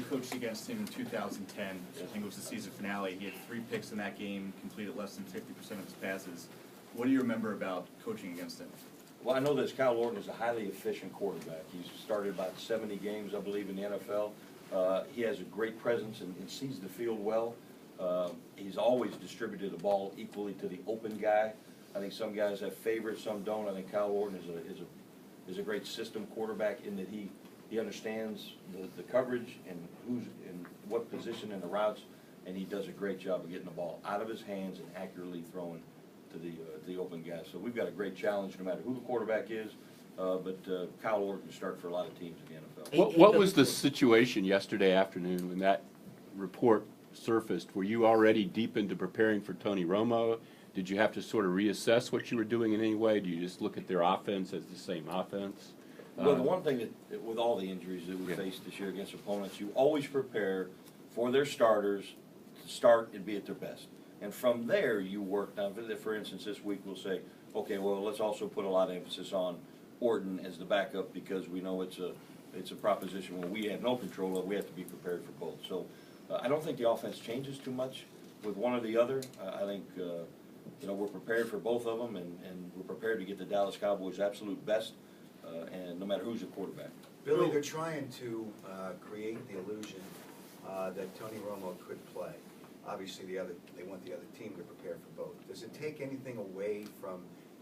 coached against him in 2010. I think it was the season finale. He had 3 picks in that game, completed less than 50% of his passes. What do you remember about coaching against him? Well, I know that Kyle Orton is a highly efficient quarterback. He's started about 70 games, I believe, in the NFL. He has a great presence and sees the field well. He's always distributed the ball equally to the open guy. I think some guys have favorites, some don't. I think Kyle Orton is a great system quarterback in that he understands the coverage and who's in what position in the routes, and he does a great job of getting the ball out of his hands and accurately throwing to the open guy. So we've got a great challenge no matter who the quarterback is, but Kyle Orton can start for a lot of teams in the NFL. What was the situation yesterday afternoon when that report surfaced? Were you already deep into preparing for Tony Romo? Did you have to sort of reassess what you were doing in any way? Do you just look at their offense as the same offense? Well, the one thing that with all the injuries that we faced this year against opponents, you always prepare for their starters to start and be at their best. And from there, you work down. For instance, this week we'll say, okay, well, let's also put a lot of emphasis on Orton as the backup because we know it's a proposition where we have no control of. We have to be prepared for both. So I don't think the offense changes too much with one or the other. I think we're prepared for both of them, and we're prepared to get the Dallas Cowboys' absolute best, and no matter who's the quarterback. Billy, they're trying to create the illusion that Tony Romo could play. Obviously, they want the other team to prepare for both. Does it take anything away from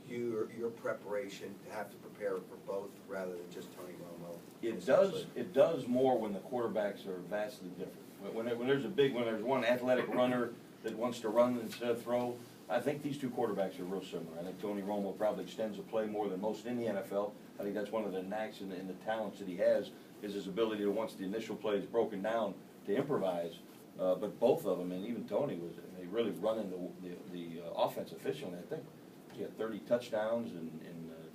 your preparation to have to prepare for both rather than just Tony Romo? It does. It does more when the quarterbacks are vastly different. When there's one athletic runner that wants to run instead of throw. I think these two quarterbacks are real similar. I think Tony Romo probably extends the play more than most in the NFL. I think that's one of the knacks and the talents that he has is his ability to, once the initial play is broken down, to improvise. But both of them, and even Tony, they really running the offense efficiently. I think he had 30 touchdowns and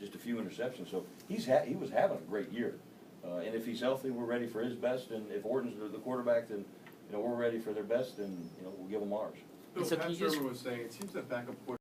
just a few interceptions. So he was having a great year. And if he's healthy, we're ready for his best. And if Orton's the quarterback, then we're ready for their best, and we'll give them ours. Bill, Pat Shermer was saying it seems that backup quarterback